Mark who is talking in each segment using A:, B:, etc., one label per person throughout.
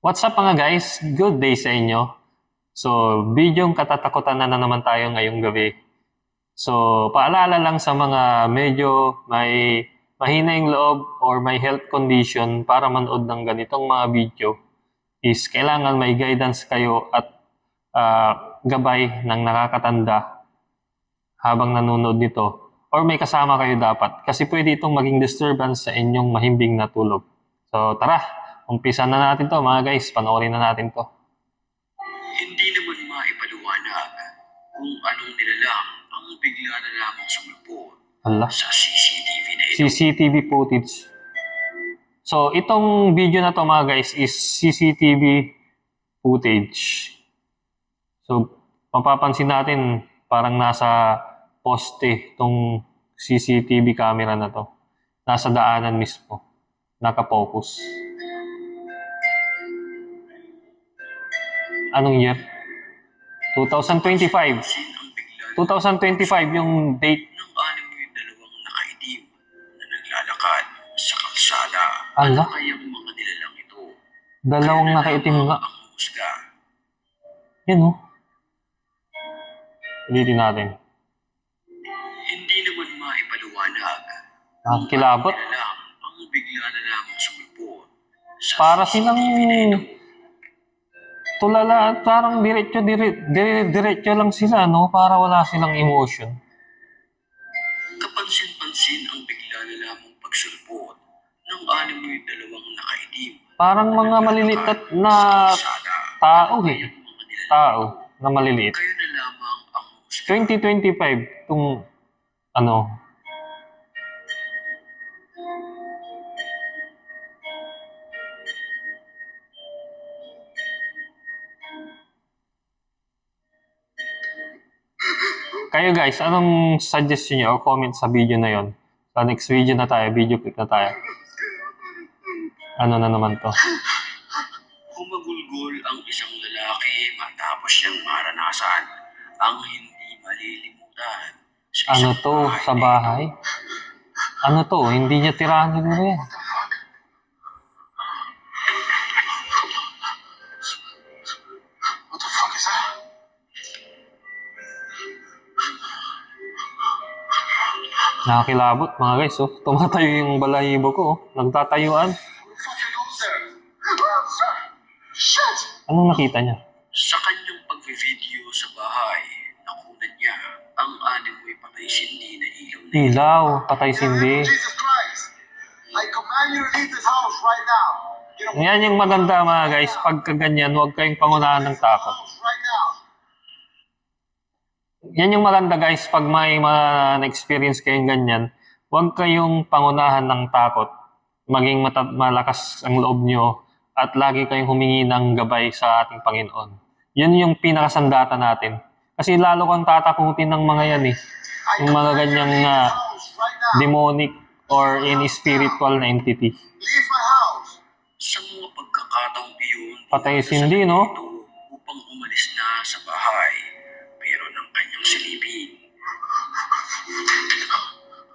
A: What's up mga guys? Good day sa inyo. So, bidyong katatakutan na naman tayo ngayong gabi. So, paalala lang sa mga medyo may mahina yung loob or may health condition para manood ng ganitong mga video is kailangan may guidance kayo at gabay ng nakakatanda habang nanonood nito or may kasama kayo dapat kasi pwede itong maging disturbance sa inyong mahimbing na tulog. So, tara! Umpisa na natin to mga guys, panoorin na natin to.
B: Hindi naman maipaliwanag kung anong nilalang ang bigla na lamang sumulpot sa CCTV na ito.
A: CCTV footage. So, itong video na to mga guys is CCTV footage. So, mapapansin natin parang nasa poste itong CCTV camera na to. Nasa daanan mismo. Nakapokus. Anong year? 2025. 2025 yung date.
B: Nang anim mo yung dalawang nakaitim na naglalakad sa kalsada.
A: Ala?
B: Ano kayang mga nilalang ito?
A: Dalawang nakaitim nga.
B: Ang husga.
A: Yan o. Ulitin natin.
B: Hindi naman maipaliwanag
A: Kilabot.
B: kung anong nilalang ang bigla na lamang sumulpot sa
A: Para
B: CCTV
A: silang
B: na ito.
A: tulala at parang diretso lang sila, no? Para wala silang emotion.
B: Kapansin-pansin ang bigla na lamang pagsulpot ng anim mo yung dalawang nakaitim.
A: Parang mga maliliit na tao eh. Tao na maliliit.
B: Kayo na lamang ang husga.
A: 2025 itong ano. Kayo guys, anong suggestion nyo o comment sa video na yon? Sa next video na tayo, video clip na tayo. Ano na naman to?
B: Humagulgol ang isang lalaki matapos niyang maranasan ang hindi malilimutan sa
A: Ano
B: isang
A: to sa bahay? Ano to? Hindi niya tirahan siguro yan.
B: What the fuck is that?
A: Nakakilabot mga guys, oh. Tumatayo yung balahibo ko, oh. Nagtatayuan.
B: Shit!
A: Anong nakita niya?
B: Sa kanyang pagvi-video sa bahay, nakunan niya ang anim mo'y patay sindi na ilaw na
A: Ilaw, patay sindi.
C: Jesus Christ, I command you to leave this house right now. Get away
A: Yan yung maganda mga guys, pagka ganyan, huwag kayong pangunahan ng takot.
C: house right now.
A: Yan yung maganda guys, pag may na-experience kayong ganyan, huwag kayong pangunahan ng takot. Maging malakas ang loob nyo at lagi kayong humingi ng gabay sa ating Panginoon. Yun yung pinakasandata natin. Kasi lalo kang tatakutin ng mga yan eh. Yung mga ganyang
C: House right now.
A: demonic or any spiritual na entity.
C: Leave my house.
B: sa mga pagkakataong iyon.
A: Patay sindi, no?
B: Ito upang umalis na sa bahay pero ng kanyang silipin.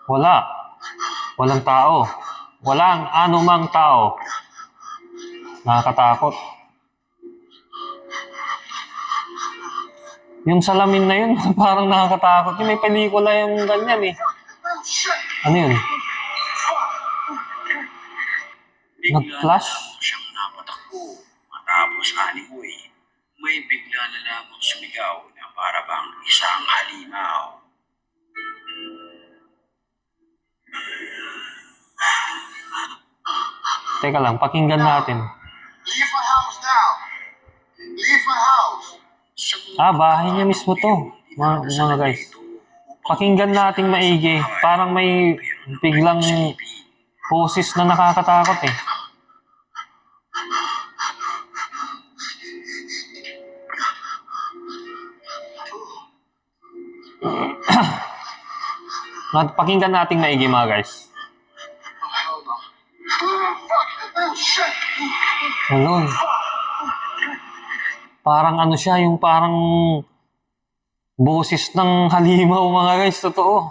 A: Wala. Walang tao. Walang anumang tao. Nakakatakot. Yung salamin na yun, parang nakakatakot. Yung may pelikula yung ganyan eh.
C: Oh shit!
A: Ano yun?
B: Bigla
A: Nag-flash?
B: na lamang siyang napatakbo matapos animoy. May bigla na lamang sumigaw na para bang isang halimaw.
A: Teka lang, pakinggan natin.
C: Leave my house now. Leave my house.
B: Sa mga
A: Bahay niya mismo to. Mga guys. Pakinggan nating maigi. Parang may biglang poses na nakakatakot eh. Pakinggan nating maigi mga guys.
C: Oh hell no. Oh fuck! Oh shit!
A: Hello. Parang ano siya, yung parang boses ng halimaw mga guys, totoo.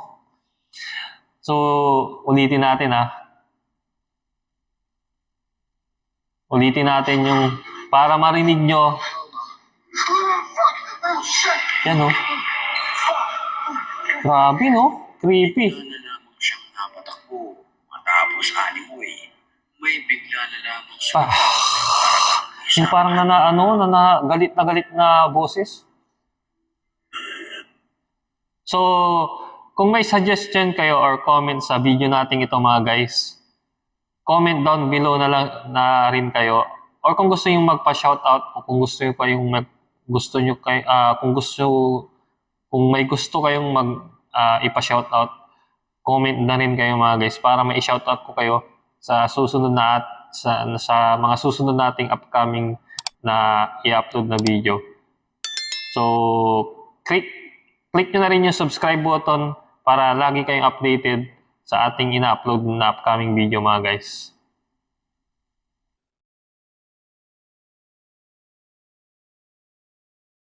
A: So, ulitin natin ha. Ulitin natin yung para marinig nyo.
C: Oh, shit!
A: Yan, no? Grabe, no? Creepy.
B: Bigla na lamang siyang napatakbo. Matapos animoy, may bigla na lamang
A: Ah,
B: sumunod.
A: yung parang galit na boses. So, kung may suggestion kayo or comment sa video natin ito mga guys, comment down below na lang na rin kayo. Or kung gusto niyo magpa-shoutout o kung gusto niyo kayong kung may gusto kayong ipa-shoutout, comment na rin kayo mga guys para mai-shoutout ko kayo sa susunod na sa mga susunod nating upcoming na i-upload na video. So, click nyo na rin yung subscribe button para lagi kayong updated sa ating ina-upload na upcoming video mga guys.